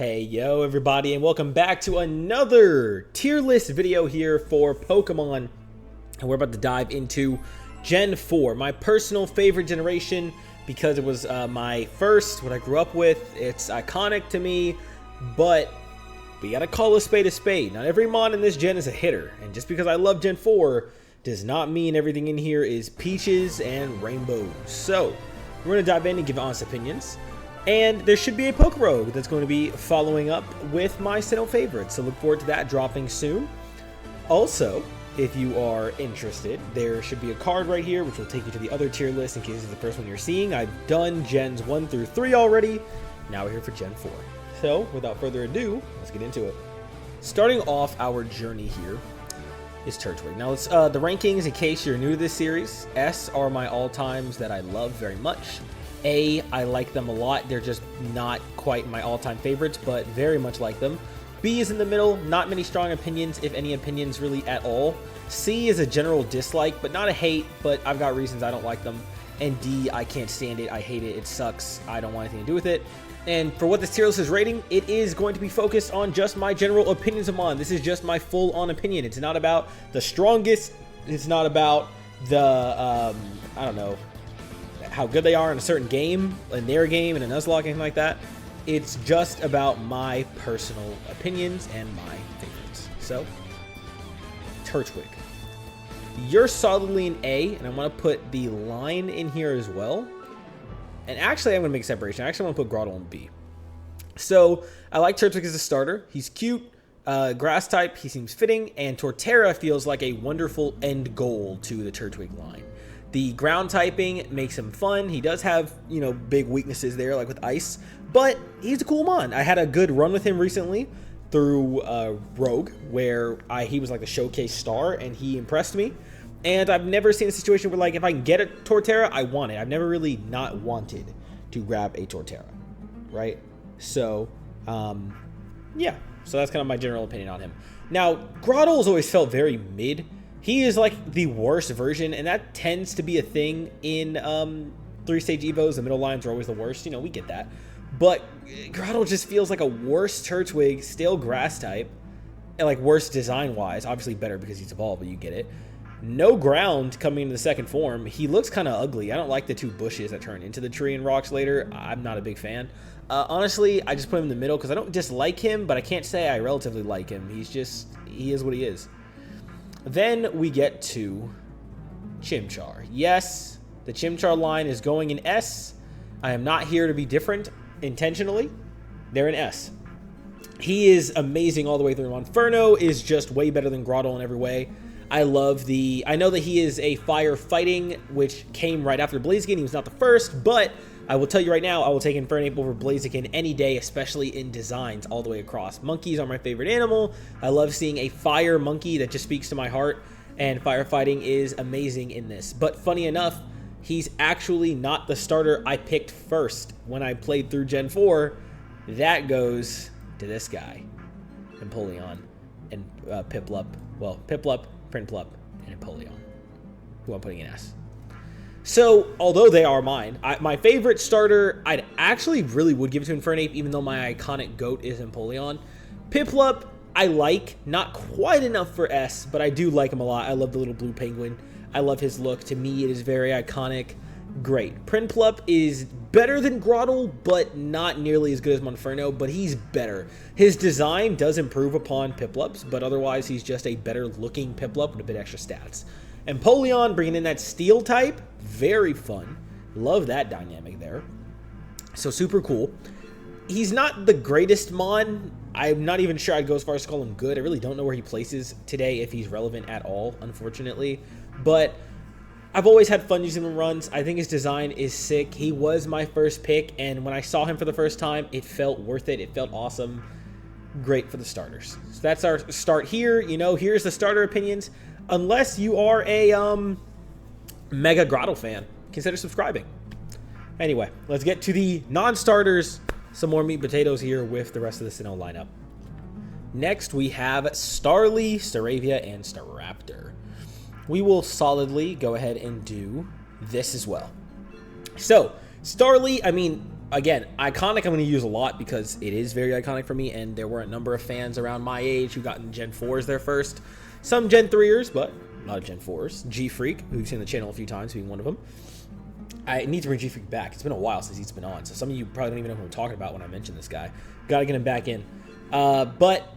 Hey yo everybody, and welcome back to another tier list video here for Pokemon. And we're about to dive into Gen 4, my personal favorite generation because it was my first, what I grew up with. It's iconic to me, but we gotta call a spade a spade. Not every mon in this gen is a hitter, and just because I love Gen 4 does not mean everything in here is peaches and rainbows. So we're gonna dive in and give honest opinions. And there should be a Pokerogue that's going to be following up with my Sinnoh favorites, so look forward to that dropping soon. Also, if you are interested, there should be a card right here which will take you to the other tier list in case it's the first one you're seeing. I've done Gens 1 through 3 already. Now we're here for Gen 4. So, without further ado, let's get into it. Starting off our journey here is Turtwig. Now, let's the rankings, in case you're new to this series. S are my all-times that I love very much. A, I like them a lot. They're just not quite my all-time favorites, but very much like them. B is in the middle. Not many strong opinions, if any opinions really at all. C is a general dislike, but not a hate, but I've got reasons I don't like them. And D, I can't stand it. I hate it. It sucks. I don't want anything to do with it. And for what this tier list is rating, it is going to be focused on just my general opinions of Mon. This is just my full-on opinion. It's not about the strongest. It's not about the, I don't know, how good they are in a certain game, in their game, in a Nuzlocke, anything like that. It's just about my personal opinions and my favorites. So, Turtwig. You're solidly an A, and I want to put the line in here as well. And actually, I'm going to make a separation. I actually want to put Grotle in B. So, I like Turtwig as a starter. He's cute, grass type, he seems fitting, and Torterra feels like a wonderful end goal to the Turtwig line. The ground typing makes him fun. He does have, you know, big weaknesses there, like with ice, but he's a cool mon. I had a good run with him recently through Rogue, where he was like the showcase star, and he impressed me. And I've never seen a situation where, like, if I can get a Torterra, I want it. I've never really not wanted to grab a Torterra, right? So, yeah. So that's kind of my general opinion on him. Now, Grottle's always felt very mid. He is like the worst version, and that tends to be a thing in 3-stage Evos. The middle lines are always the worst. You know, we get that. But Grottle just feels like a worse Turtwig, still grass type, and like worse design-wise. Obviously better because he's evolved, but you get it. No ground coming into the second form. He looks kind of ugly. I don't like the two bushes that turn into the tree and rocks later. I'm not a big fan. Honestly, I just put him in the middle because I don't dislike him, but I can't say I relatively like him. He is what he is. Then we get to Chimchar. Yes, the Chimchar line is going in S. I am not here to be different intentionally. They're in S. He is amazing all the way through. Inferno is just way better than Grottle in every way. I know that he is a fire fighting, which came right after Blaziken. He was not the first, but I will tell you right now, I will take Infernape over Blaziken any day, especially in designs all the way across. Monkeys are my favorite animal. I love seeing a fire monkey that just speaks to my heart, and firefighting is amazing in this. But funny enough, he's actually not the starter I picked first when I played through Gen 4. That goes to this guy, Empoleon, and Piplup. Well, Piplup, Prinplup, and Empoleon, who I'm putting in S. So, although they are mine, my favorite starter, I'd actually really would give it to Infernape, even though my iconic GOAT is Empoleon. Piplup, I like, not quite enough for S, but I do like him a lot. I love the little blue penguin. I love his look. To me, it is very iconic. Great. Prinplup is better than Grottle, but not nearly as good as Monferno, but he's better. His design does improve upon Piplup's, but otherwise he's just a better looking Piplup with a bit extra stats. Empoleon, bringing in that steel type, very fun. Love that dynamic there. So super cool. He's not the greatest mon. I'm not even sure I'd go as far as to call him good. I really don't know where he places today, if he's relevant at all, unfortunately. But I've always had fun using him in runs. I think his design is sick. He was my first pick, and when I saw him for the first time, it felt worth it. It felt awesome. Great for the starters. So that's our start here. You know, here's the starter opinions. Unless you are a mega Grottle fan, consider subscribing. Anyway, let's get to the non-starters. Some more meat and potatoes here with the rest of the Sinnoh lineup. Next, we have Starly, Staravia, and Staraptor. We will solidly go ahead and do this as well. So, Starly, I mean, Again, iconic I'm going to use a lot because it is very iconic for me, and there were a number of fans around my age who got in Gen 4s there first. Some Gen 3ers, but not Gen 4s. G-Freak, who's seen the channel a few times, being one of them. I need to bring G-Freak back. It's been a while since he's been on, so some of you probably don't even know who I'm talking about when I mention this guy. Got to get him back in. But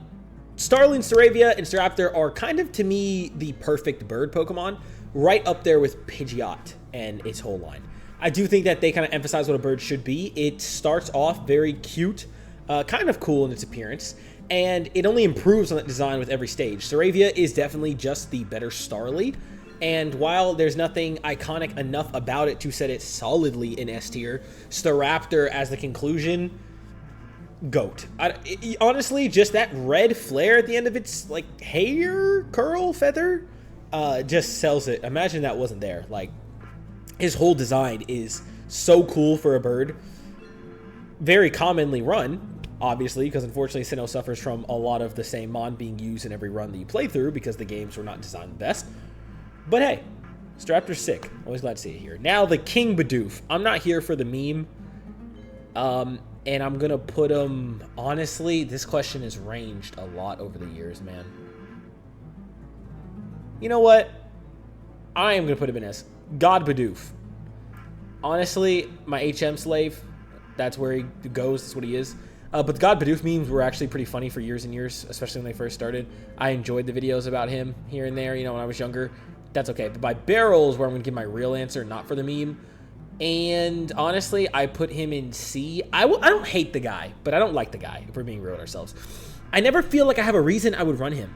Starling, Staravia, and Staraptor are kind of, to me, the perfect bird Pokemon, right up there with Pidgeot and its whole line. I do think that they kind of emphasize what a bird should be. It starts off very cute, kind of cool in its appearance, and it only improves on that design with every stage. Staravia is definitely just the better Starly, and while there's nothing iconic enough about it to set it solidly in S tier, Staraptor as the conclusion, GOAT. Honestly, just that red flare at the end of its like hair, curl, feather, just sells it. Imagine that wasn't there. Like, his whole design is so cool for a bird. Very commonly run, obviously, because unfortunately Sinnoh suffers from a lot of the same mon being used in every run that you play through because the games were not designed the best. But hey, Staraptor's sick. Always glad to see it here. Now the King Bidoof. I'm not here for the meme. And I'm going to put him... Honestly, this question has ranged a lot over the years, man. You know what? I am going to put him in as God Bidoof. Honestly, my HM slave, that's where he goes. That's what he is. But the God Bidoof memes were actually pretty funny for years and years, especially when they first started. I enjoyed the videos about him here and there, you know, when I was younger. That's okay. But by barrels, where I'm going to give my real answer, not for the meme. And honestly, I put him in C. I don't hate the guy, but I don't like the guy, if we're being real with ourselves. I never feel like I have a reason I would run him.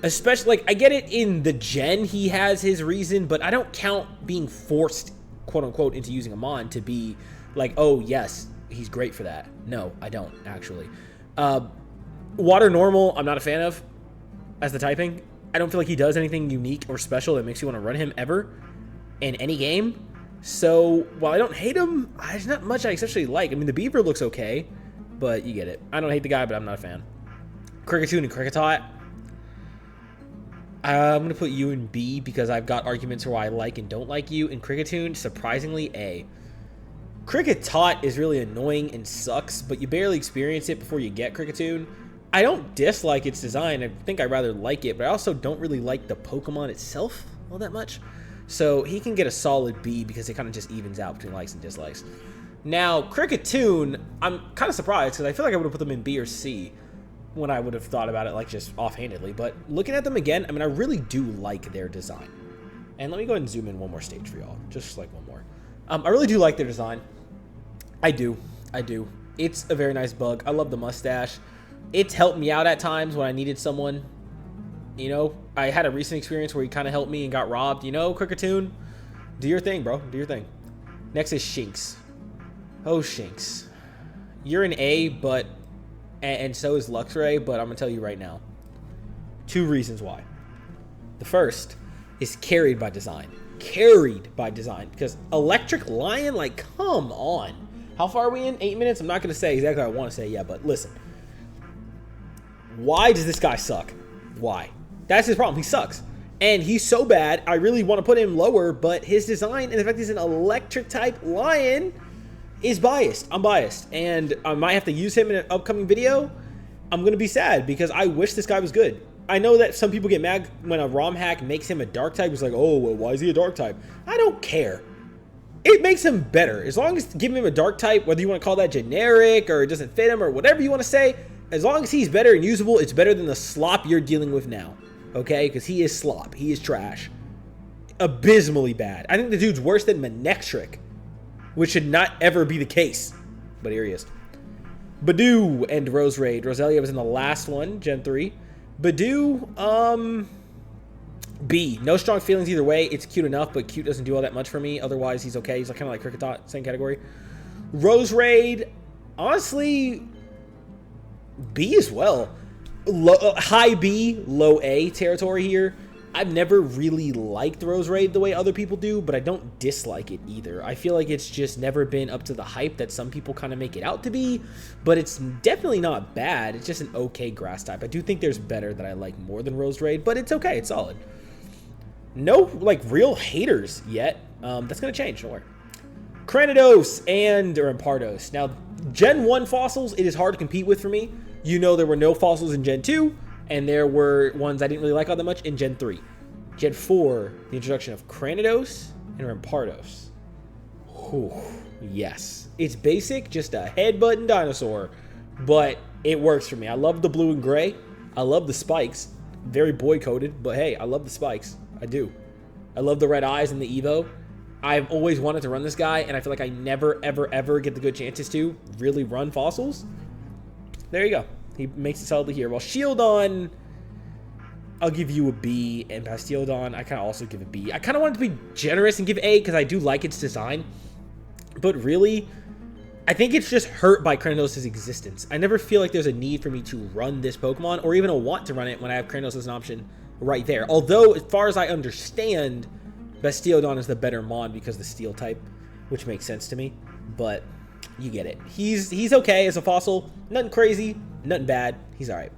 Especially, like, I get it in the gen, he has his reason, but I don't count being forced, quote-unquote, into using a mon to be like, oh, yes, he's great for that. No, I don't, actually. Water Normal, I'm not a fan of as the typing. I don't feel like he does anything unique or special that makes you want to run him ever in any game. So, while I don't hate him, there's not much I especially like. I mean, the Beaver looks okay, but you get it. I don't hate the guy, but I'm not a fan. Kricketune and Kricketot. I'm going to put you in B because I've got arguments for why I like and don't like you. And Kricketune, surprisingly, A. Kricketot is really annoying and sucks, but you barely experience it before you get Kricketune. I don't dislike its design. I think I rather like it, but I also don't really like the Pokemon itself all that much. So he can get a solid B because it kind of just evens out between likes and dislikes. Now, Kricketune, I'm kind of surprised because I feel like I would have put them in B or C when I would have thought about it like just offhandedly. But looking at them again, I mean, I really do like their design. And let me go ahead and zoom in one more stage for y'all. Just like one more. I really do like their design. I do. It's a very nice bug. I love the mustache. It's helped me out at times when I needed someone. You know, I had a recent experience where he kind of helped me and got robbed. You know, Kricketune, do your thing, bro. Do your thing. Next is Shinx. Oh, Shinx. You're an A, but... And so is Luxray, but I'm going to tell you right now. 2 reasons why. The first is carried by design. Carried by design. Because Electric Lion, like, come on. How far are we in? 8 minutes? I'm not going to say exactly what I want to say yet, but listen. Why does this guy suck? Why? That's his problem. He sucks. And he's so bad, I really want to put him lower, but his design and the fact he's an electric-type lion is biased. I'm biased. And I might have to use him in an upcoming video. I'm going to be sad because I wish this guy was good. I know that some people get mad when a ROM hack makes him a dark type. It's like, oh, well, why is he a dark type? I don't care. It makes him better. As long as giving him a dark type, whether you want to call that generic or it doesn't fit him or whatever you want to say, as long as he's better and usable, it's better than the slop you're dealing with now. Okay? Because he is slop. He is trash. Abysmally bad. I think the dude's worse than Manectric, which should not ever be the case. But here he is. Badoo and Roserade. Roselia was in the last one, Gen 3. Badoo, B. No strong feelings either way. It's cute enough, but cute doesn't do all that much for me. Otherwise, he's okay. He's like, kind of like Kricketot, same category. Roserade, honestly, B as well. High B, low A territory here. I've never really liked Roserade the way other people do, but I don't dislike it either. I feel like it's just never been up to the hype that some people kind of make it out to be, but it's definitely not bad. It's just an okay grass type. I do think there's better that I like more than Roserade, but it's okay. It's solid. No, like, real haters yet. That's going to change. Don't worry. Cranidos and Rampardos. Now, Gen 1 fossils, it is hard to compete with for me. You know there were no fossils in Gen 2, and there were ones I didn't really like all that much in Gen 3. Gen 4, the introduction of Cranidos and Rampardos. Whew, yes. It's basic, just a head-button dinosaur, but it works for me. I love the blue and gray. I love the spikes. Very boy-coded, but hey, I love the spikes. I do. I love the red eyes and the Evo. I've always wanted to run this guy, and I feel like I never, ever, ever get the good chances to really run fossils. There you go. He makes it solidly here. Well, Shieldon, I'll give you a B, and Bastiodon, I kind of also give a B. I kind of wanted to be generous and give A because I do like its design, but really, I think it's just hurt by Cranidos' existence. I never feel like there's a need for me to run this Pokemon or even a want to run it when I have Cranidos as an option right there. Although, as far as I understand, Bastiodon is the better Mon because of the Steel type, which makes sense to me, but you get it. He's okay as a fossil. Nothing crazy, nothing bad. He's all right.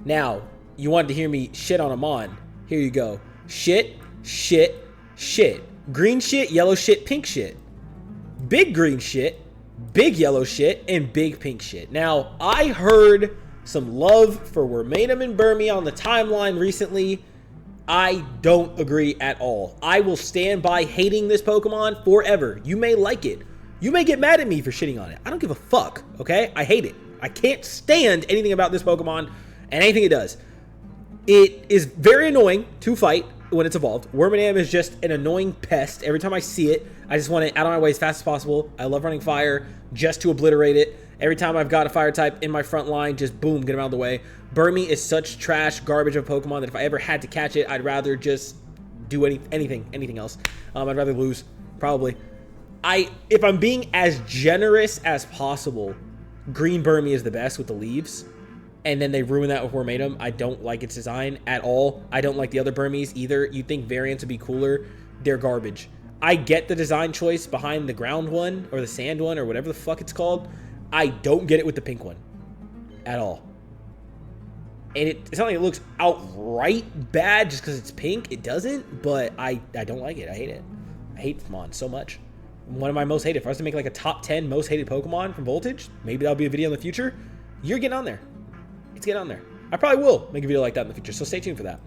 Now, you wanted to hear me shit on a Mon. Here you go. Shit, shit, shit. Green shit, yellow shit, pink shit. Big green shit, big yellow shit, and big pink shit. Now, I heard some love for Wormadam and Burmy on the timeline recently. I don't agree at all. I will stand by hating this Pokemon forever. You may like it. You may get mad at me for shitting on it. I don't give a fuck, okay? I hate it. I can't stand anything about this Pokemon and anything it does. It is very annoying to fight when it's evolved. Wormadam is just an annoying pest. Every time I see it, I just want to out of my way as fast as possible. I love running fire just to obliterate it. Every time I've got a fire type in my front line, just boom, get him out of the way. Burmy is such trash garbage of Pokemon that if I ever had to catch it, I'd rather just do anything else. I'd rather lose, probably. If I'm being as generous as possible, Green Burmy is the best with the leaves. And then they ruin that with Wormadam. I don't like its design at all. I don't like the other Burmies either. You'd think variants would be cooler. They're garbage. I get the design choice behind the ground one or the sand one or whatever the fuck it's called. I don't get it with the pink one at all. And it's not like it looks outright bad just because it's pink. It doesn't, but I don't like it. I hate it. I hate Pokemon so much. One of my most hated. If I was to make like a top 10 most hated Pokemon from Voltage, maybe that'll be a video in the future. You're getting on there. It's getting on there. I probably will make a video like that in the future, so stay tuned for that.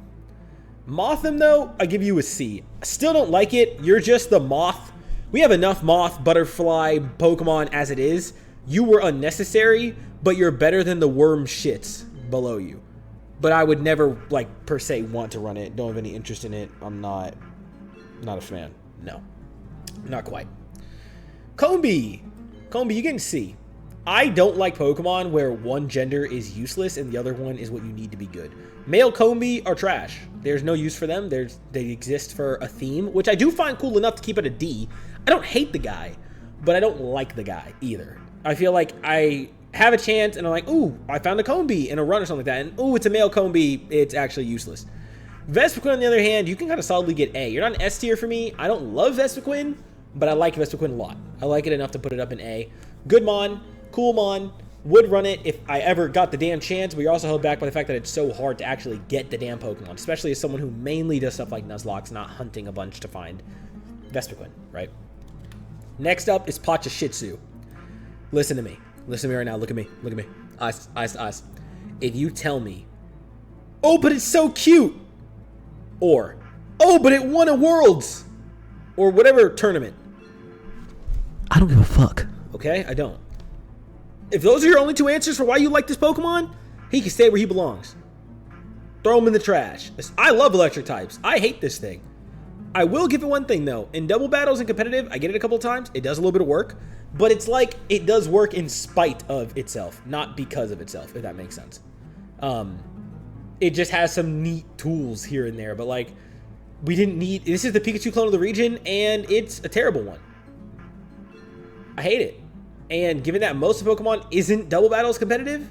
Mothim, though, I give you a C. I still don't like it. You're just the moth. We have enough moth, butterfly, Pokemon as it is. You were unnecessary, but you're better than the worm shits below you. But I would never, like, per se want to run it. Don't have any interest in it. I'm not a fan. No. Not quite. Combee, you getting C. I don't like Pokemon where one gender is useless and the other one is what you need to be good. Male Combee are trash. There's no use for them. They exist for a theme, which I do find cool enough to keep it a D. I don't hate the guy, but I don't like the guy either. I feel like I have a chance and I'm like, ooh, I found a Combee in a run or something like that. And ooh, it's a male Combee. It's actually useless. Vespiquen, on the other hand, you can kind of solidly get A. You're not an S tier for me. I don't love Vespiquen, but I like Vespiquen a lot. I like it enough to put it up in A. Good Mon. Cool Mon, would run it if I ever got the damn chance, but you're also held back by the fact that it's so hard to actually get the damn Pokemon, especially as someone who mainly does stuff like Nuzlocke, not hunting a bunch to find Vespiquen, right? Next up is Pachishitsu. Listen to me. Listen to me right now. Look at me. Look at me. Eyes to eyes. If you tell me, oh, but it's so cute, or, oh, but it won a Worlds, or whatever tournament, I don't give a fuck, okay? I don't. If those are your only two answers for why you like this Pokemon, he can stay where he belongs. Throw him in the trash. I love electric types. I hate this thing. I will give it one thing, though. In double battles and competitive, I get it a couple of times. It does a little bit of work. But it's like it does work in spite of itself, not because of itself, if that makes sense. It just has some neat tools here and there. But, like, we didn't need... This is the Pikachu clone of the region, and it's a terrible one. I hate it. And given that most of Pokemon isn't double battles competitive,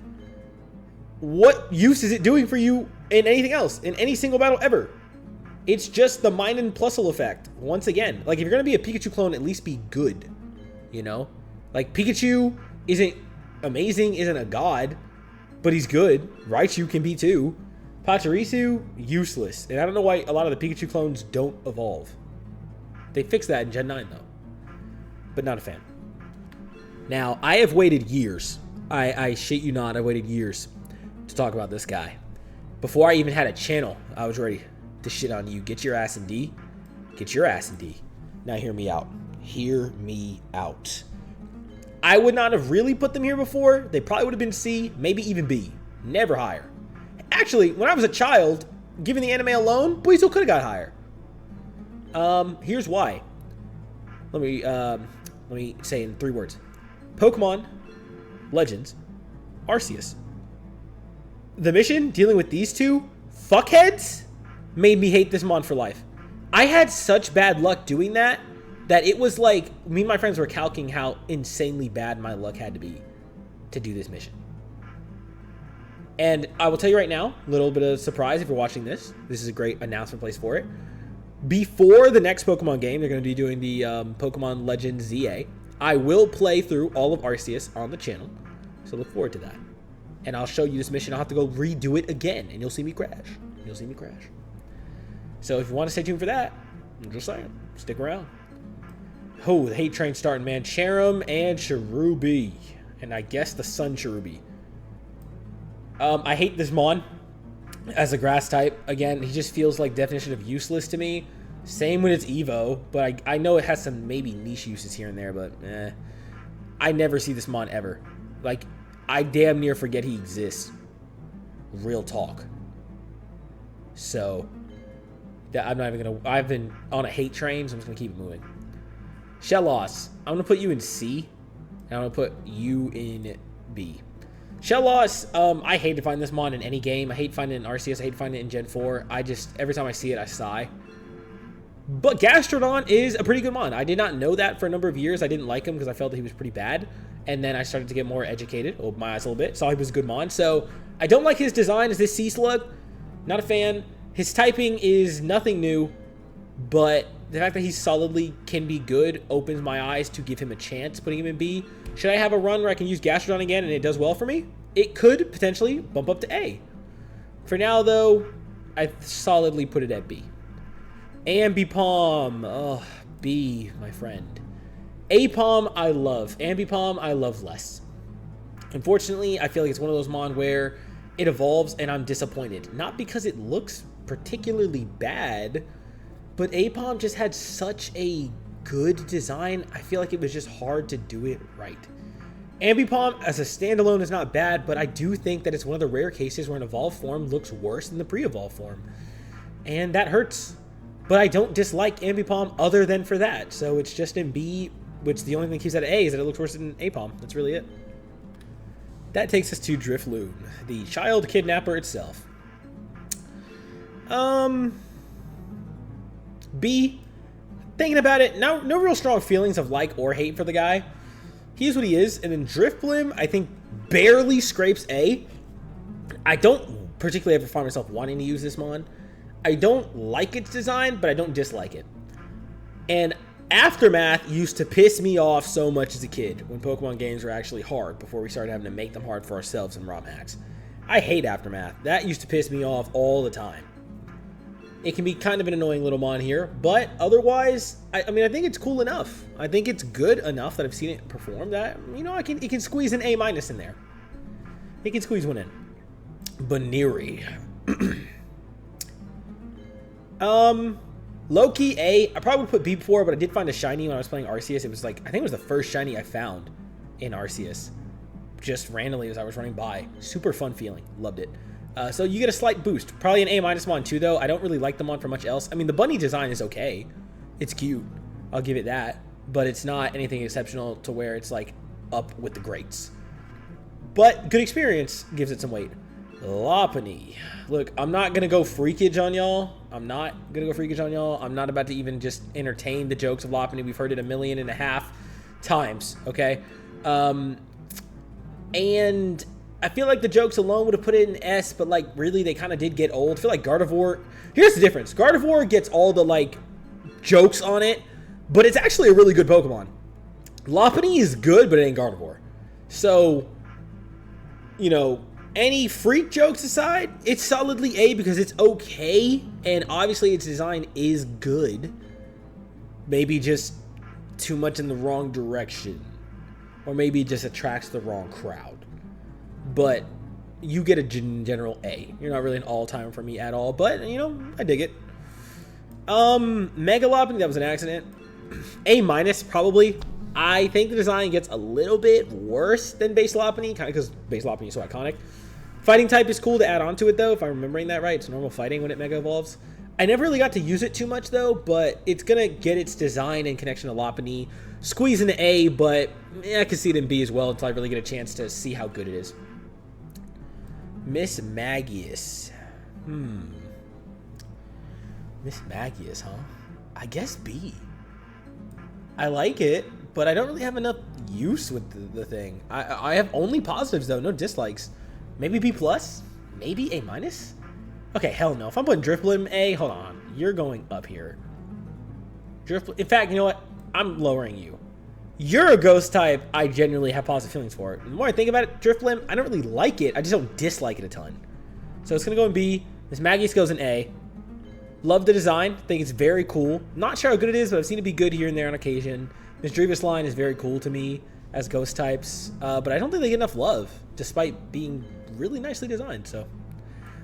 what use is it doing for you in anything else, in any single battle ever? It's just the Mind and Plusle effect, once again. Like, if you're going to be a Pikachu clone, at least be good, you know? Like, Pikachu isn't amazing, isn't a god, but he's good. Raichu can be too. Pachirisu, useless. And I don't know why a lot of the Pikachu clones don't evolve. They fixed that in Gen 9, though. but not a fan. Now, I have waited years. I shit you not, I waited years to talk about this guy. Before I even had a channel, I was ready to shit on you. Get your ass in D. Get your ass in D. Now hear me out. Hear me out. I would not have really put them here before. They probably would have been C, maybe even B. Never higher. Actually, when I was a child, given the anime alone, boy, still could have got higher. Here's why. Let me say in 3 words. Pokemon Legends Arceus. The mission dealing with these two fuckheads made me hate this mon for life. I had such bad luck doing that it was like me and my friends were calculating how insanely bad my luck had to be to do this mission. And I will tell you right now, a little bit of surprise if you're watching this. This is a great announcement place for it. Before the next Pokemon game, they're going to be doing the Pokemon Legends ZA. I will play through all of Arceus on the channel, so look forward to that. And I'll show you this mission. I'll have to go redo it again, and you'll see me crash. You'll see me crash. So if you want to stay tuned for that, I'm just saying, stick around. Oh, the hate train's starting, man. Cherim and Cherubi. And I guess the Sun Cherubi. I hate this mon as a grass type. Again, he just feels like definition of useless to me. Same with its Evo, but I know it has some maybe niche uses here and there, but I never see this mon ever. Like, I damn near forget he exists. Real talk. So, I'm not even gonna. I've been on a hate train, so I'm just gonna keep it moving. Shellos, I'm gonna put you in C, and I'm gonna put you in B. Shellos, I hate to find this mon in any game. I hate finding it in Arceus. I hate finding it in Gen 4. Every time I see it, I sigh. But Gastrodon is a pretty good mon. I did not know that for a number of years. I didn't like him because I felt that he was pretty bad. And then I started to get more educated, opened my eyes a little bit, saw he was a good mon. So I don't like his design as this Sea Slug. Not a fan. His typing is nothing new, but the fact that he solidly can be good opens my eyes to give him a chance putting him in B. Should I have a run where I can use Gastrodon again and it does well for me? It could potentially bump up to A. For now, though, I solidly put it at B. Ambipom. Oh, B, my friend. Apom, I love. Ambipom, I love less. Unfortunately, I feel like it's one of those mon where it evolves and I'm disappointed. Not because it looks particularly bad, but Apom just had such a good design. I feel like it was just hard to do it right. Ambipom as a standalone is not bad, but I do think that it's one of the rare cases where an evolved form looks worse than the pre-evolved form. And that hurts. But I don't dislike Ambipom other than for that. So it's just in B, which the only thing that keeps that at A is that it looks worse than Apom. That's really it. That takes us to Drifloon, the child kidnapper itself. B, thinking about it, no real strong feelings of like or hate for the guy. He is what he is. And then Drifblim, I think, barely scrapes A. I don't particularly ever find myself wanting to use this mon. I don't like its design, but I don't dislike it. And Aftermath used to piss me off so much as a kid when Pokemon games were actually hard before we started having to make them hard for ourselves in ROM hacks. I hate Aftermath. That used to piss me off all the time. It can be kind of an annoying little mon here, but otherwise, I mean, I think it's cool enough. I think it's good enough that I've seen it perform that, you know, it can squeeze an A- in there. It can squeeze one in. Baniri. Low-key A. I probably would put B before, but I did find a shiny when I was playing Arceus. It was like, I think it was the first shiny I found in Arceus. Just randomly as I was running by. Super fun feeling. Loved it. So you get a slight boost. Probably an A- mon too, though. I don't really like the mon for much else. I mean, the bunny design is okay. It's cute. I'll give it that. But it's not anything exceptional to where it's like up with the greats. But good experience gives it some weight. Lopunny. Look, I'm not going to go freakage on y'all. I'm not about to even just entertain the jokes of Lopunny. We've heard it 1.5 million times, okay? And I feel like the jokes alone would have put it in S, but like really they kind of did get old. I feel like Gardevoir, here's the difference. Gardevoir gets all the like jokes on it, but it's actually a really good Pokemon. Lopunny is good, but it ain't Gardevoir. So, you know, any freak jokes aside, it's solidly A because it's okay, and obviously its design is good. Maybe just too much in the wrong direction. Or maybe it just attracts the wrong crowd. But you get a general A. You're not really an all-timer for me at all, but, you know, I dig it. Mega Lopunny, that was an accident. A minus, probably. I think the design gets a little bit worse than Base Lopunny, kind of because Base Lopunny is so iconic. Fighting type is cool to add on to it, though, if I'm remembering that right. It's normal fighting when it Mega Evolves. I never really got to use it too much, though, but it's going to get its design and connection to Lopunny. Squeeze into A, but I can see it in B as well until I really get a chance to see how good it is. Miss Magius. Miss Magius, huh? I guess B. I like it, but I don't really have enough use with the thing. I have only positives, though, no dislikes. Maybe B+? Maybe A-? Okay, hell no. If I'm putting Drifblim A, hold on. You're going up here. Drifblim, in fact, you know what? I'm lowering you. You're a ghost type I genuinely have positive feelings for. The more I think about it, Drifblim, I don't really like it. I just don't dislike it a ton. So it's going to go in B. Miss Magius goes in A. Love the design. Think it's very cool. Not sure how good it is, but I've seen it be good here and there on occasion. Miss Drevis line is very cool to me as ghost types. But I don't think they get enough love, despite being really nicely designed. So,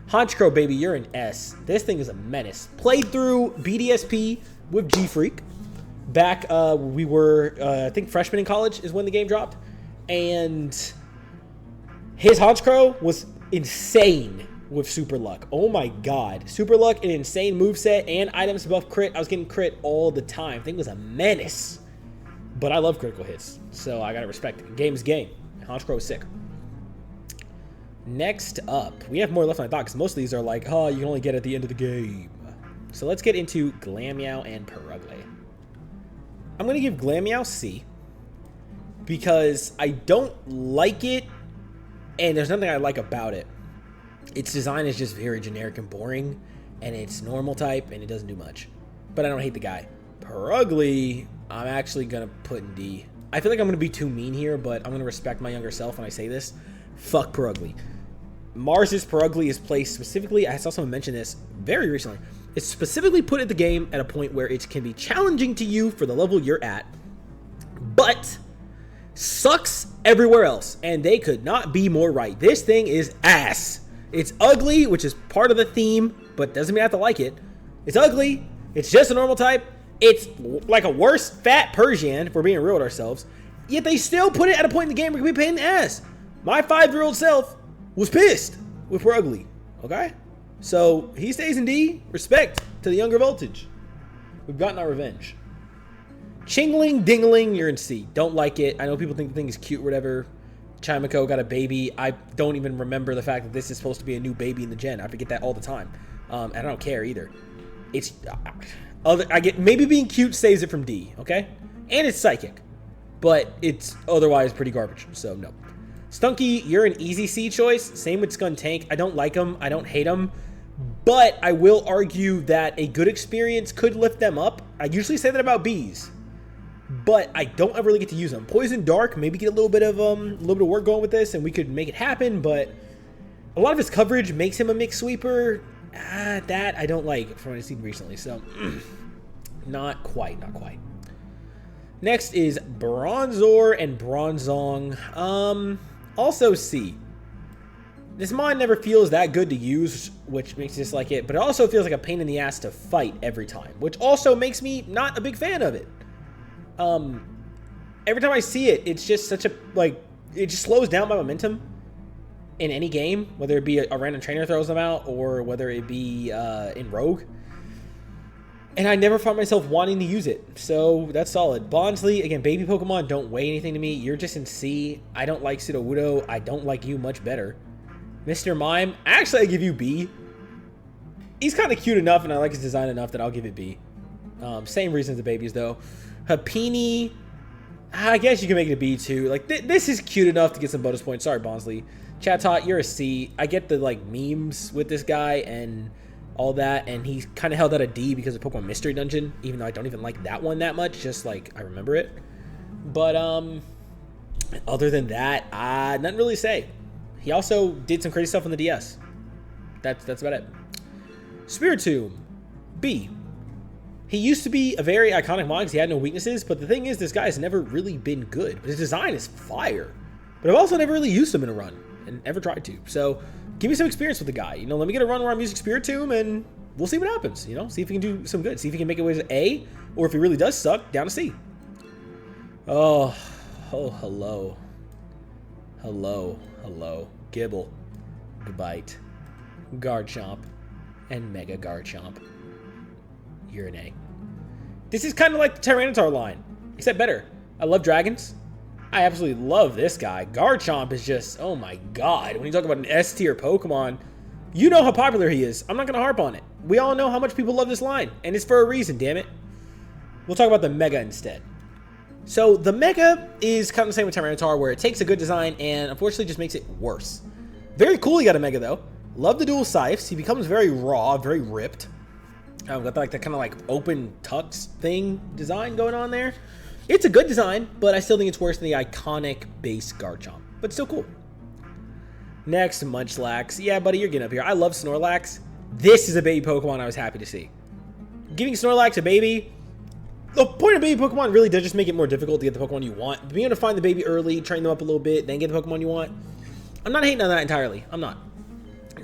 Honchkrow, baby, you're an S. This thing is a menace. Played through BDSP with G-Freak. Back, we were, I think freshman in college is when the game dropped. And his Honchkrow was insane with Super Luck. Oh my god. Super Luck, an insane moveset, and items buff crit. I was getting crit all the time. The thing was a menace. But I love critical hits, so I gotta respect it. Game is game. Honchkrow is sick. Next up, we have more left on my thought, because most of these are like, oh, you can only get at the end of the game. So let's get into Glameow and Pokerogue. I'm going to give Glameow C, because I don't like it, and there's nothing I like about it. Its design is just very generic and boring, and it's normal type, and it doesn't do much. But I don't hate the guy. Pokerogue, I'm actually going to put in D. I feel like I'm going to be too mean here, but I'm going to respect my younger self when I say this. Fuck Pokerogue. Mars's Pokerogue is placed specifically, I saw someone mention this very recently, it's specifically put at the game at a point where it can be challenging to you for the level you're at, but sucks everywhere else, and they could not be more right. This thing is ass. It's ugly, which is part of the theme, but doesn't mean I have to like it. It's ugly. It's just a normal type. It's like a worse fat Persian, if we're being real with ourselves, yet they still put it at a point in the game where it can be a pain in the ass. My 5-year-old self was pissed with Pokerogue, okay? So he stays in D. Respect to the younger voltage. We've gotten our revenge. Chingling, Dingling, you're in C. Don't like it. I know people think the thing is cute or whatever. Chimiko got a baby. I don't even remember the fact that this is supposed to be a new baby in the gen. I forget that all the time. And I don't care either. It's I get maybe being cute saves it from D, okay? And it's psychic. But it's otherwise pretty garbage. So no. Stunky, you're an easy C choice. Same with Skuntank. I don't like them. I don't hate them. But I will argue that a good experience could lift them up. I usually say that about Bs, but I don't ever really get to use them. Poison Dark, maybe get a little bit of work going with this, and we could make it happen. But a lot of his coverage makes him a mixed sweeper. That I don't like from what I've seen recently. So not quite. Next is Bronzor and Bronzong. Also C. This mod never feels that good to use, which makes me dislike it, but it also feels like a pain in the ass to fight every time, which also makes me not a big fan of it. Every time I see it, it's just such a, it just slows down my momentum in any game, whether it be a random trainer throws them out or whether it be in Rogue. And I never find myself wanting to use it, so that's solid. Bonsly, again, baby Pokemon don't weigh anything to me. You're just in C. I don't like Sudowoodo. I don't like you much better. Mr. Mime, actually I give you B. He's kind of cute enough and I like his design enough that I'll give it B. Same reasons the babies though. Happini, I guess you can make it a B too. Like this is cute enough to get some bonus points. Sorry, Bonsley. Chatot, you're a C. I get the memes with this guy and all that, and he kind of held out a D because of Pokemon Mystery Dungeon, even though I don't even like that one that much. Just I remember it. But other than that, nothing really to say. He also did some crazy stuff on the DS. That's about it. Spiritomb, B. He used to be a very iconic mod because he had no weaknesses, but the thing is, this guy has never really been good. But his design is fire. But I've also never really used him in a run, and never tried to. So, give me some experience with the guy. You know, let me get a run where I'm using Spiritomb, and we'll see what happens. You know, see if he can do some good. See if he can make it way to A, or if he really does suck, down to C. Oh, hello. Hello. Gibble, Gabite, Garchomp, and Mega Garchomp. You're an A. This is kind of like the Tyranitar line, except better. I love dragons. I absolutely love this guy. Garchomp is just, oh my god. When you talk about an S tier Pokemon, you know how popular he is. I'm not going to harp on it. We all know how much people love this line, and it's for a reason, damn it. We'll talk about the Mega instead. So the Mega is kind of the same with Tyranitar, where it takes a good design and unfortunately just makes it worse. Very cool he got a Mega though. Love the dual scythes. He becomes very raw, very ripped. Got like that kind of like open tux thing design going on there. It's a good design, but I still think it's worse than the iconic base Garchomp. But still cool. Next, Munchlax. Yeah, buddy, you're getting up here. I love Snorlax. This is a baby Pokemon I was happy to see. Giving Snorlax a baby, the point of baby Pokemon really does just make it more difficult to get the Pokemon you want. Being able to find the baby early, train them up a little bit, then get the Pokemon you want. I'm not hating on that entirely. I'm not.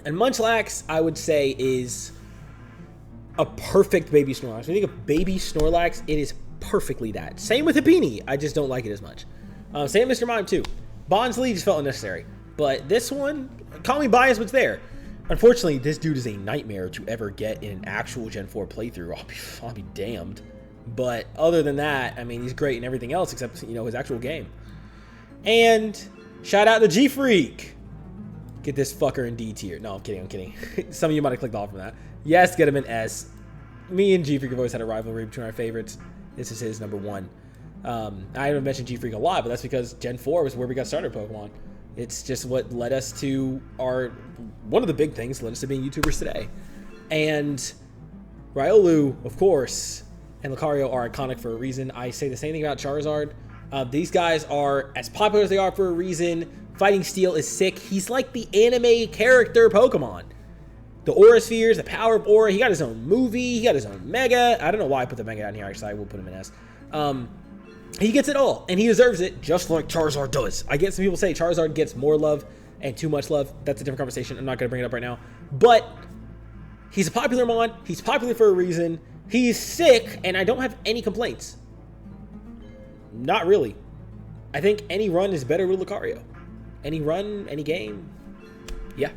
And Munchlax, I would say, is a perfect baby Snorlax. When you think of baby Snorlax, it is perfectly that. Same with Happiny. I just don't like it as much. Same with Mr. Mime, too. Bonsly just felt unnecessary. But this one, call me biased, but it's there. Unfortunately, this dude is a nightmare to ever get in an actual Gen 4 playthrough. I'll be damned. But other than that, I mean, he's great in everything else except, you know, his actual game. And shout out to G-Freak. Get this fucker in D tier. No, I'm kidding. Some of you might have clicked off from that. Yes, get him in S. Me and G-Freak have always had a rivalry between our favorites. This is his number one. I haven't mentioned G-Freak a lot, but that's because Gen 4 was where we got started Pokemon. It's just what led us to one of the big things led us to being YouTubers today. And Riolu, of course, and Lucario are iconic for a reason. I say the same thing about Charizard. These guys are as popular as they are for a reason. Fighting Steel is sick. He's like the anime character Pokemon. The Aura Spheres, the power of Aura. He got his own movie. He got his own Mega. I don't know why I put the Mega down here. Actually, I will put him in S. He gets it all, and he deserves it, just like Charizard does. I get some people say Charizard gets more love and too much love. That's a different conversation. I'm not going to bring it up right now. But he's a popular mon. He's popular for a reason. He's sick, and I don't have any complaints. Not really. I think any run is better with Lucario. Any run, any game. Yeah.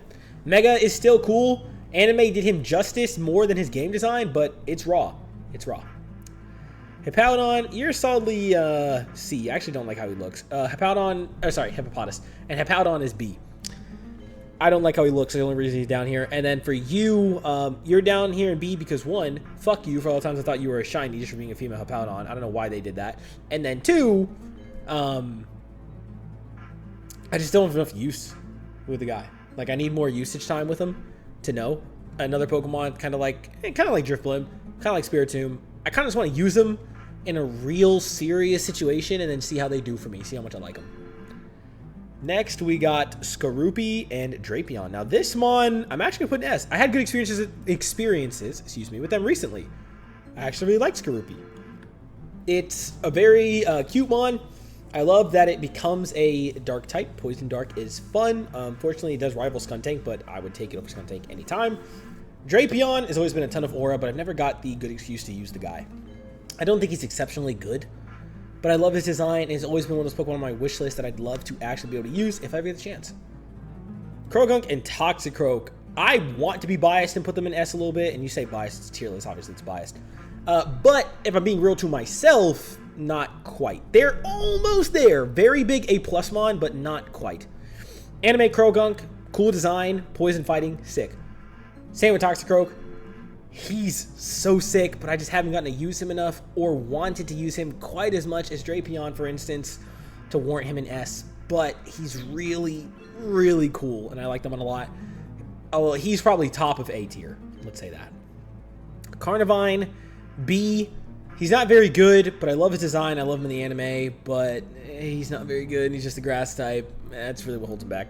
Mega is still cool. Anime did him justice more than his game design, but it's raw. It's raw. Hippowdon, you're solidly C. I actually don't like how he looks. Hippopotas. And Hippowdon is B. I don't like how he looks. The only reason he's down here. And then for you, you're down here in B because one, fuck you for all the times I thought you were a shiny just for being a female Hippowdon. I don't know why they did that. And then two, I just don't have enough use with the guy. Like, I need more usage time with him to know. Another Pokemon, kind of like Drifblim, kind of like Spiritomb. I kind of just want to use them in a real serious situation and then see how they do for me, see how much I like them. Next, we got Skorupi and Drapion. Now, this mon, I'm actually going to put an S. I had good experiences with them recently. I actually really like Skorupi. It's a very cute mon. I love that it becomes a dark type. Poison Dark is fun. Unfortunately, it does rival Skuntank, but I would take it over Skuntank anytime. Drapion has always been a ton of aura, but I've never got the good excuse to use the guy. I don't think he's exceptionally good, but I love his design, and he's always been one of those Pokemon on my wish list that I'd love to actually be able to use if I ever get the chance. Croagunk and Toxicroak. I want to be biased and put them in S a little bit, and you say biased, it's tier list, obviously it's biased. But if I'm being real to myself, not quite. They're almost there. Very big A+ mon, but not quite. Anime Croagunk, cool design, poison fighting, sick. Same with Toxicroak. He's so sick, but I just haven't gotten to use him enough or wanted to use him quite as much as Drapion, for instance, to warrant him in S. But he's really, really cool, and I like them a lot. Oh, well, he's probably top of A tier. Let's say that. Carnivine, B. He's not very good, but I love his design. I love him in the anime, but he's not very good, and he's just a grass type. That's really what holds him back.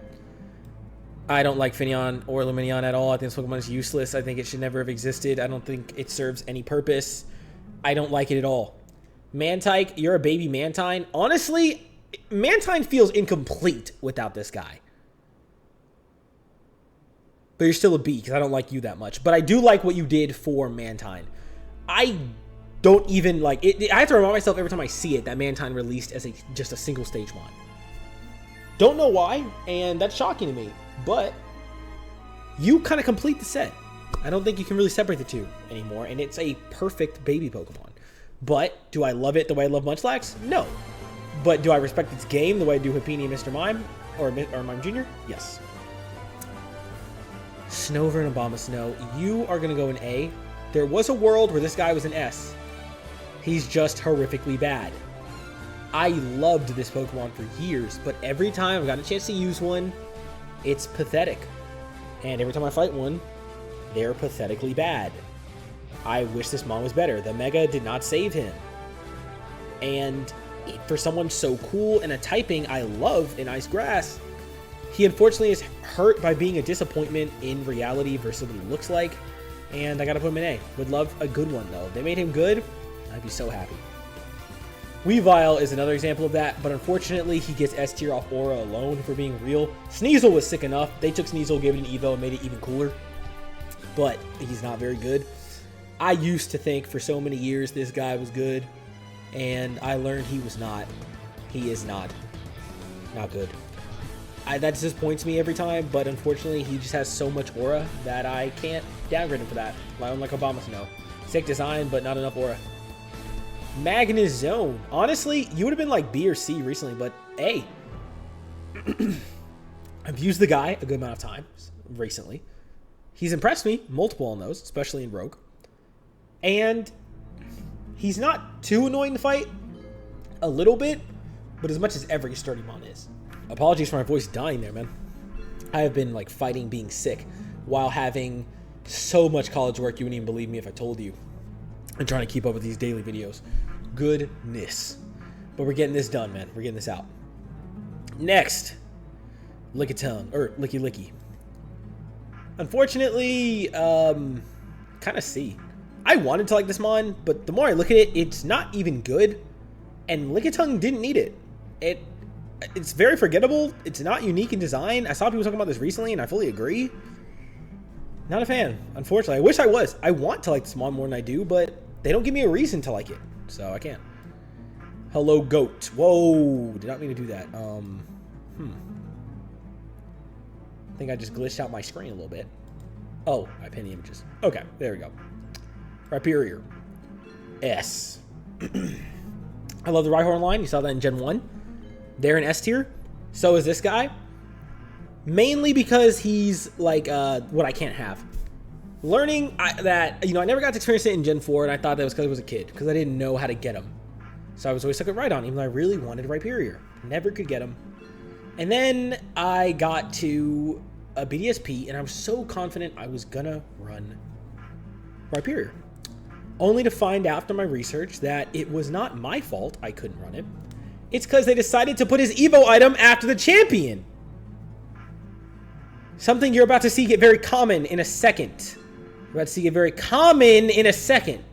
I don't like Finneon or Lumineon at all. I think this Pokemon is useless. I think it should never have existed. I don't think it serves any purpose. I don't like it at all. Mantike, you're a baby Mantine. Honestly, Mantine feels incomplete without this guy. But you're still a B because I don't like you that much. But I do like what you did for Mantine. I don't even like it. I have to remind myself every time I see it that Mantine released as just a single stage mod. Don't know why, and that's shocking to me. But you kind of complete the set. I don't think you can really separate the two anymore, and it's a perfect baby Pokemon. But do I love it the way I love Munchlax? No. But do I respect its game the way I do Happiny and Mr. Mime or Mime Jr.? Yes. Snover and Abomasnow, you are going to go in A. There was a world where this guy was an S. He's just horrifically bad. I loved this Pokemon for years, but every time I've got a chance to use one, it's pathetic. And every time I fight one, they're pathetically bad. I wish this Mon was better. The Mega did not save him. And for someone so cool and a typing I love in Ice Grass, he unfortunately is hurt by being a disappointment in reality versus what he looks like. And I gotta put him in A. Would love a good one though. If they made him good, I'd be so happy. Weavile is another example of that, but unfortunately he gets S tier off Aura alone, for being real. Sneasel was sick enough. They took Sneasel, gave it an Evo, and made it even cooler. But he's not very good. I used to think for so many years this guy was good, and I learned he was not. He is not. Not good. That disappoints me every time, but unfortunately he just has so much aura that I can't downgrade him for that. Unlike Abomasnow. Sick design, but not enough aura. Magnezone. Honestly, you would have been like B or C recently, but A. I've used the guy a good amount of times recently. He's impressed me multiple on those, especially in Rogue. And he's not too annoying to fight. A little bit, but as much as every sturdy Mon is. Apologies for my voice dying there, man. I have been like fighting being sick while having so much college work you wouldn't even believe me if I told you. And trying to keep up with these daily videos. Goodness. But we're getting this done, man. We're getting this out. Next. Lickitung. Or Licky Licky. Unfortunately, kind of C. I wanted to like this Mon, but the more I look at it, it's not even good. And Lickitung didn't need it. It's very forgettable. It's not unique in design. I saw people talking about this recently, and I fully agree. Not a fan, unfortunately. I wish I was. I want to like this Mon more than I do, but they don't give me a reason to like it, so I can't. Hello, Goat. Whoa, did not mean to do that. I think I just glitched out my screen a little bit. Oh, I pinned the images. Okay, there we go. Rhyperior. S. I love the Rhyhorn line. You saw that in Gen 1. They're in S tier. So is this guy. Mainly because he's like what I can't have. Learning that, you know, I never got to experience it in Gen 4, and I thought that was because I was a kid, because I didn't know how to get him. So I was always stuck at Rhydon, even though I really wanted Rhyperior. Never could get him. And then I got to a BDSP, and I was so confident I was gonna run Rhyperior. Only to find out after my research that it was not my fault I couldn't run it. It's because they decided to put his Evo item after the champion. Something you're about to see get very common in a second. You're about to see get very common in a second.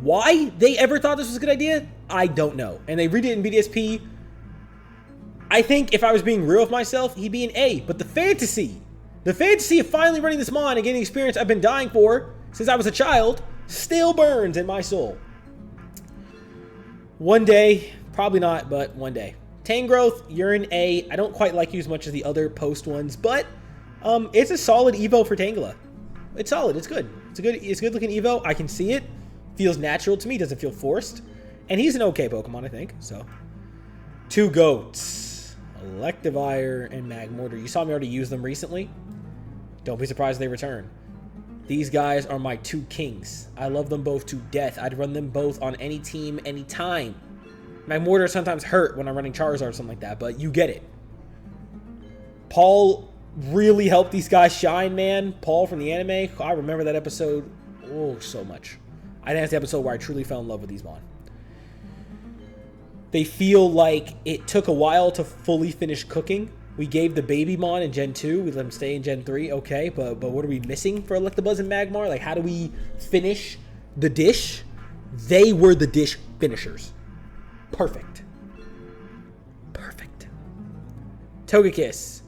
Why they ever thought this was a good idea, I don't know. And they redid it in BDSP. I think if I was being real with myself, he'd be an A. But the fantasy of finally running this Mon and getting the experience I've been dying for since I was a child still burns in my soul. One day, probably not, but one day. Tangrowth, you're an A. I don't quite like you as much as the other post ones, but it's a solid Evo for Tangela. It's solid. It's good. It's a good looking Evo. I can see it. Feels natural to me. Doesn't feel forced. And he's an okay Pokemon, I think. So, two goats. Electivire and Magmortar. You saw me already use them recently. Don't be surprised if they return. These guys are my two kings. I love them both to death. I'd run them both on any team, anytime. Magmortar sometimes hurt when I'm running Charizard or something like that, but you get it. Paul really helped these guys shine, man. Paul from the anime. I remember that episode so much. I think that's the episode where I truly fell in love with these Mon. They feel like it took a while to fully finish cooking. We gave the baby Mon in Gen 2. We let him stay in Gen 3. Okay, but what are we missing for Electabuzz and Magmar? Like, how do we finish the dish, they were the dish finishers. Perfect. Perfect. Togekiss.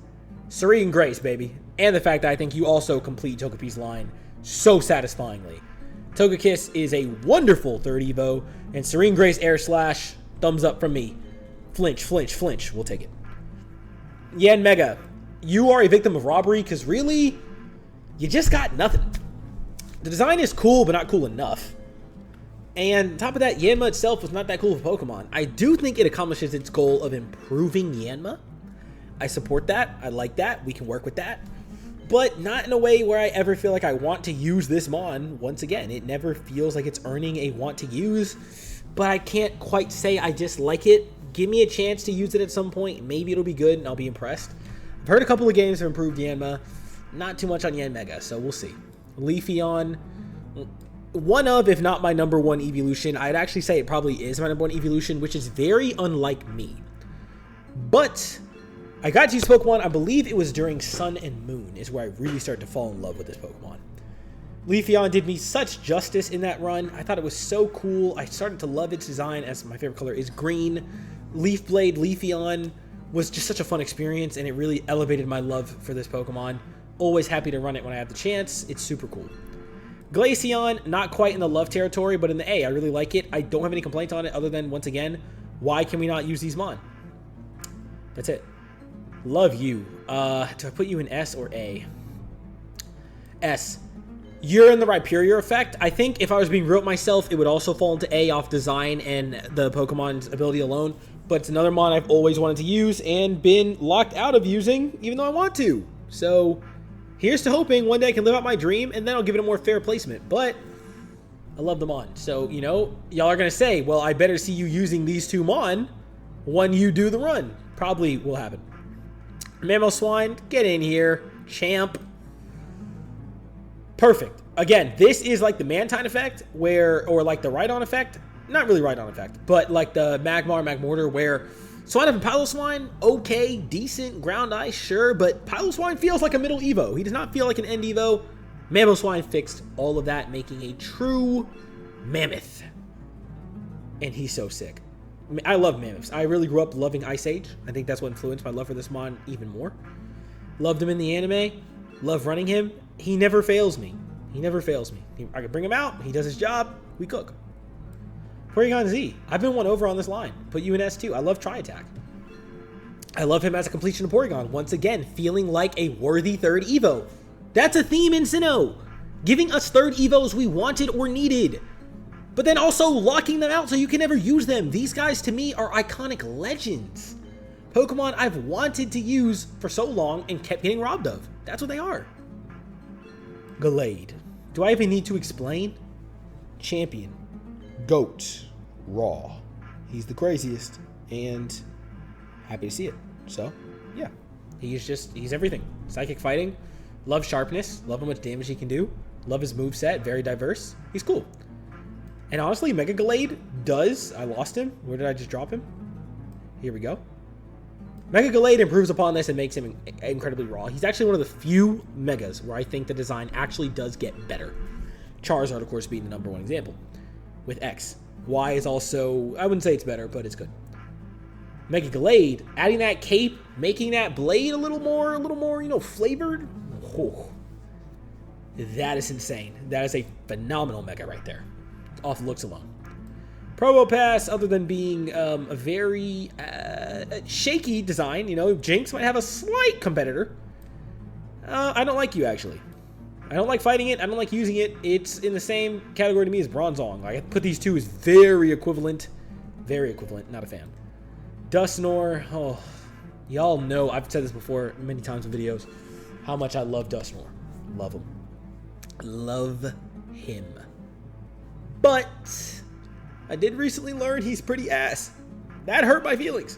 Serene Grace, baby. And the fact that I think you also complete Togepi's line so satisfyingly. Togekiss is a wonderful third Evo, and Serene Grace Air Slash, thumbs up from me. Flinch, flinch, flinch. We'll take it. Yanmega, you are a victim of robbery because really, you just got nothing. The design is cool, but not cool enough. And on top of that, Yanma itself was not that cool of a Pokemon. I do think it accomplishes its goal of improving Yanma. I support that. I like that. We can work with that. But not in a way where I ever feel like I want to use this Mon. Once again, it never feels like it's earning a want to use. But I can't quite say I dislike it. Give me a chance to use it at some point. Maybe it'll be good and I'll be impressed. I've heard a couple of games have improved Yanma. Not too much on Yanmega, so we'll see. Leafeon, one of, if not my number one evolution. I'd actually say it probably is my number one evolution, which is very unlike me. But I got to use Pokemon, I believe it was during Sun and Moon, is where I really started to fall in love with this Pokemon. Leafeon did me such justice in that run. I thought it was so cool. I started to love its design, as my favorite color is green. Leaf Blade Leafeon was just such a fun experience, and it really elevated my love for this Pokemon. Always happy to run it when I have the chance. It's super cool. Glaceon, not quite in the love territory, but in the A. I really like it. I don't have any complaints on it other than, once again, why can we not use these Mon? That's it. Love you. Do I put you in S or A? S. You're in the Rhyperior effect. I think if I was being real with myself, it would also fall into A off design and the Pokemon's ability alone. But it's another Mon I've always wanted to use and been locked out of using, even though I want to. So here's to hoping one day I can live out my dream, and then I'll give it a more fair placement. But I love them Mon. So, you know, y'all are going to say, well, I better see you using these two Mon when you do the run. Probably will happen. Mamoswine, get in here. Champ. Perfect. Again, this is like the Mantine effect, or like the Rhydon effect. Not really Rhydon effect, but like the Magmar, where Swine and Piloswine, okay, decent, ground ice, sure, but Piloswine feels like a middle Evo. He does not feel like an end Evo. Mamoswine fixed all of that, making a true mammoth. And he's so sick. I love mammoths. I really grew up loving Ice Age. I think that's what influenced my love for this Mon even more. Loved him in the anime. Love running him. He never fails me. He never fails me. I can bring him out. He does his job. We cook. Porygon Z. I've been one over on this line. Put you in S2. I love Tri-Attack. I love him as a completion of Porygon. Once again, feeling like a worthy third Evo. That's a theme in Sinnoh. Giving us third Evos we wanted or needed. But then also locking them out so you can never use them. These guys, to me, are iconic legends. Pokemon I've wanted to use for so long and kept getting robbed of. That's what they are. Gallade. Do I even need to explain? Champion. GOAT. Raw. He's the craziest. And happy to see it. So, yeah. He's everything. Psychic fighting. Love sharpness. Love how much damage he can do. Love his moveset. Very diverse. He's cool. And honestly, Mega Gallade does... I lost him. Where did I just drop him? Here we go. Mega Gallade improves upon this and makes him incredibly raw. He's actually one of the few Megas where I think the design actually does get better. Charizard, of course, being the number one example. With X. Y is also... I wouldn't say it's better, but it's good. Mega Gallade, adding that cape, making that blade a little more, you know, flavored. Oh, that is insane. That is a phenomenal Mega right there. Off looks alone. Probopass, other than being a very shaky design, you know, Jinx might have a slight competitor. I don't like you, actually. I don't like fighting it. I don't like using it. It's in the same category to me as Bronzong. Like, I put these two as very equivalent. Very equivalent. Not a fan. Dusknoir. Oh, y'all know, I've said this before many times in videos, how much I love Dusknoir. Love him. Love him. But I did recently learn he's pretty ass. That hurt my feelings.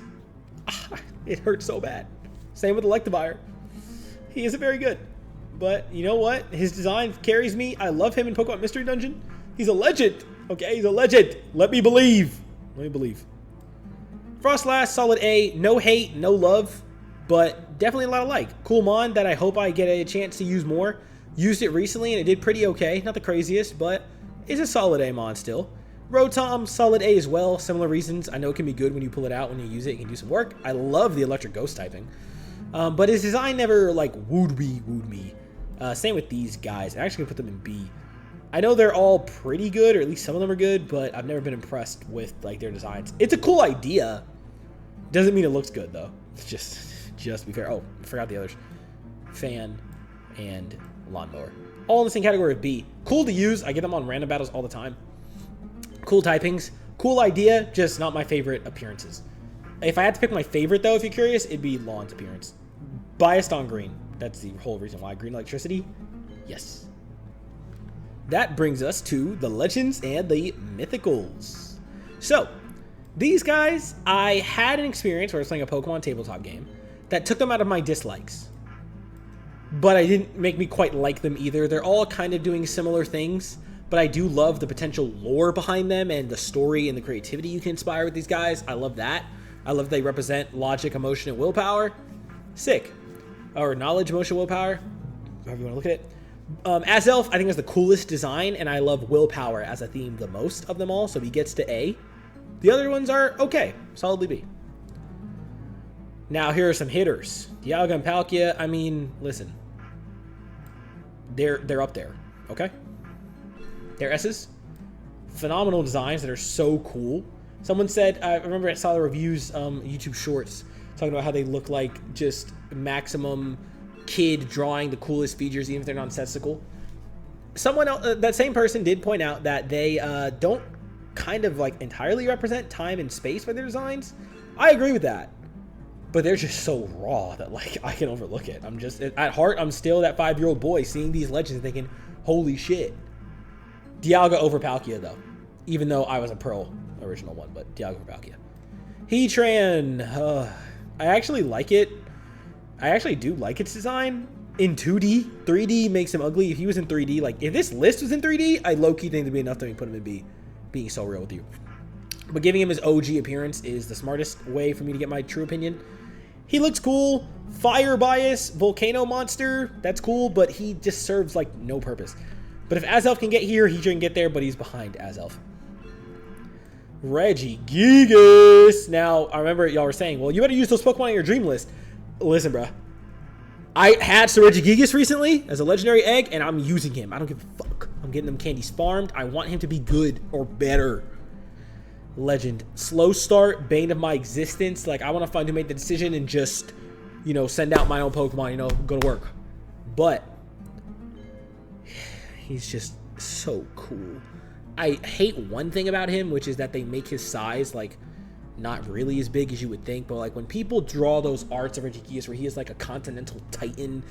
It hurt so bad. Same with Electivire. He isn't very good. But you know what? His design carries me. I love him in Pokemon Mystery Dungeon. He's a legend. Okay, he's a legend. Let me believe. Let me believe. Frostlass, solid A. No hate, no love. But definitely a lot of like. Cool Mon that I hope I get a chance to use more. Used it recently and it did pretty okay. Not the craziest, but is a solid A mon still. Rotom, solid A as well. Similar reasons. I know it can be good when you pull it out. When you use it, it can do some work. I love the electric ghost typing. But his design never, like, wooed me. Same with these guys. I actually put them in B. I know they're all pretty good, or at least some of them are good, but I've never been impressed with, like, their designs. It's a cool idea. Doesn't mean it looks good, though. It's just to be fair. Oh, I forgot the others. Fan and Lawnmower. All in the same category of B. Cool to use. I get them on random battles all the time. Cool typings. Cool idea, just not my favorite appearances. If I had to pick my favorite, though, if you're curious, it'd be Lawn's appearance. Biased on green. That's the whole reason why. Green electricity? Yes. That brings us to the Legends and the Mythicals. So, these guys, I had an experience where I was playing a Pokemon tabletop game that took them out of my dislikes. But I didn't make me quite like them either. They're all kind of doing similar things, but I do love the potential lore behind them and the story and the creativity you can inspire with these guys. I love that. I love they represent logic, emotion, and willpower. Sick. Or knowledge, emotion, willpower. However you want to look at it. Azelf, I think, is the coolest design, and I love willpower as a theme the most of them all, so he gets to A. The other ones are okay. Solidly B. Now, here are some hitters. Dialga and Palkia, I mean, listen. They're up there, okay? They're S's. Phenomenal designs that are so cool. Someone said, I remember I saw the reviews, YouTube Shorts, talking about how they look like just maximum kid drawing the coolest features, even if they're nonsensical. Someone else, that same person did point out that they don't kind of like entirely represent time and space by their designs. I agree with that. But they're just so raw that, like, I can overlook it. I'm just, at heart, I'm still that 5-year-old boy seeing these legends and thinking, holy shit. Dialga over Palkia, though. Even though I was a Pearl original one, but Dialga over Palkia. Heatran. I actually like it. I actually do like its design. In 2D, 3D makes him ugly. If he was in 3D, like, if this list was in 3D, I low-key think it'd be enough to put him in B. Being so real with you. But giving him his OG appearance is the smartest way for me to get my true opinion. He looks cool. Fire bias, volcano monster. That's cool, but he just serves, like, no purpose. But if Azelf can get here, he can get there, but he's behind Azelf. Regigigas. Now, I remember y'all were saying, well, you better use those Pokemon on your dream list. Listen, bruh. I hatched a Regigigas recently as a legendary egg, and I'm using him. I don't give a fuck. I'm getting them candies farmed. I want him to be good or better. Legend. Slow start, bane of my existence. Like, I want to find who made the decision and just, you know, send out my own Pokemon, you know, go to work. But he's just so cool. I hate one thing about him, which is that they make his size, like, not really as big as you would think. But, like, when people draw those arts of Regigigas where he is, like, a continental titan,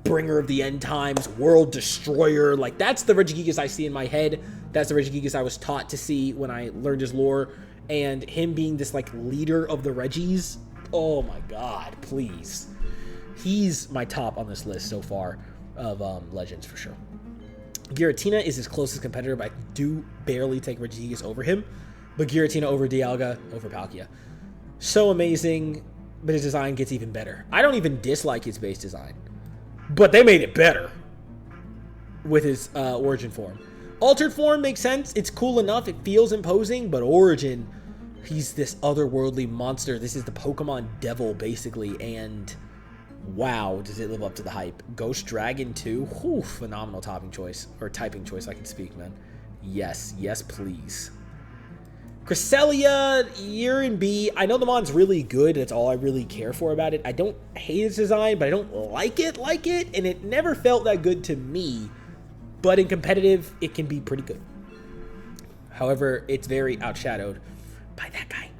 bringer of the end times, world destroyer, like, that's the Regigigas I see in my head. That's the Regigigas I was taught to see when I learned his lore. And him being this, like, leader of the Regis, oh my god, please. He's my top on this list so far of legends for sure. Giratina is his closest competitor, but I do barely take Regigigas over him. But Giratina over Dialga, over Palkia. So amazing, but his design gets even better. I don't even dislike his base design, but they made it better with his origin form. Altered form makes sense. It's cool enough. It feels imposing, but origin, he's this otherworldly monster. This is the Pokemon devil, basically, and wow, does it live up to the hype. Ghost Dragon 2, whew, phenomenal topping choice, or typing choice, I can speak, man. Yes, yes, please. Cresselia, you're in B. I know the mon's really good. That's all I really care for about it. I don't hate its design, but I don't like it, and it never felt that good to me. But in competitive, it can be pretty good. However, it's very outshadowed by that guy.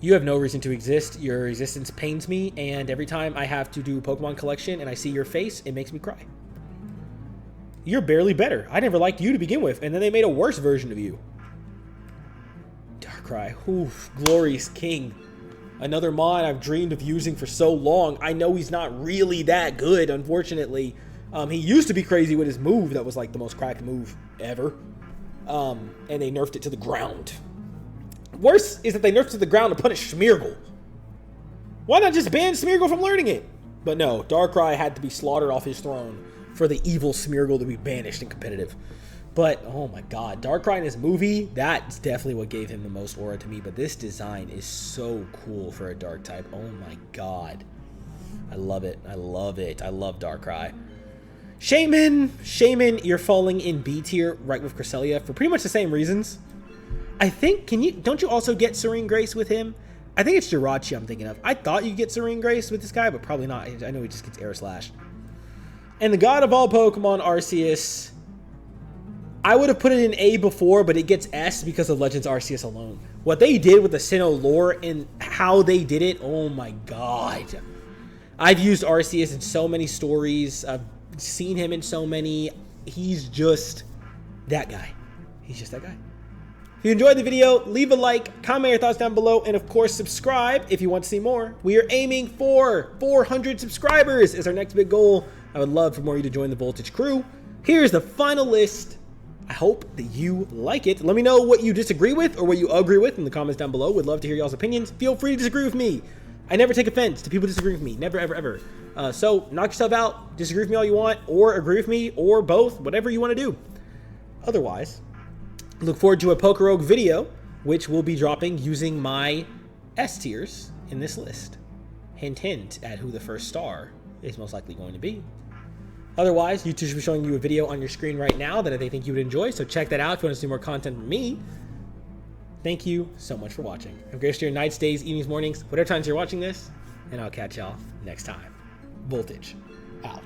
You have no reason to exist. Your existence pains me, and every time I have to do Pokemon collection and I see your face, it makes me cry. You're barely better. I never liked you to begin with, and then they made a worse version of you. Darkrai, oof, glorious king. Another mon I've dreamed of using for so long. I know he's not really that good, unfortunately. He used to be crazy with his move that was like the most cracked move ever. And they nerfed it to the ground. Worse is that they nerfed it to the ground to punish Smeargle. Why not just ban Smeargle from learning it? But no, Darkrai had to be slaughtered off his throne for the evil Smeargle to be banished in competitive. But, oh my god, Darkrai in his movie, that's definitely what gave him the most aura to me. But this design is so cool for a dark type. Oh my god. I love it. I love it. I love Darkrai. Shaman, you're falling in B tier right with Cresselia for pretty much the same reasons. I think, don't you also get Serene Grace with him? I think it's Jirachi I'm thinking of. I thought you'd get Serene Grace with this guy, but probably not. I know he just gets Air Slash. And the god of all Pokemon, Arceus. I would have put it in A before, but it gets S because of Legends Arceus alone. What they did with the Sinnoh lore and how they did it, oh my god. I've used Arceus in so many stories. I've seen him in so many. He's just that guy. He's just that guy. If you enjoyed the video, leave a like, comment your thoughts down below, and of course subscribe if you want to see more. We are aiming for 400 subscribers is our next big goal. I would love for more of you to join the Voltage crew. Here's the final list. I hope that you like it. Let me know what you disagree with or what you agree with in the comments down below. Would love to hear y'all's opinions. Feel free to disagree with me. I never take offense to people disagreeing with me. Never, ever, ever. So knock yourself out. Disagree with me all you want, or agree with me, or both. Whatever you want to do. Otherwise, look forward to a Pokerogue video, which will be dropping using my S tiers in this list. Hint, hint at who the first star is most likely going to be. Otherwise, YouTube should be showing you a video on your screen right now that I think you would enjoy, so check that out if you want to see more content from me. Thank you so much for watching. Have a great rest of your nights, days, evenings, mornings, whatever times you're watching this, and I'll catch y'all next time. Voltage out.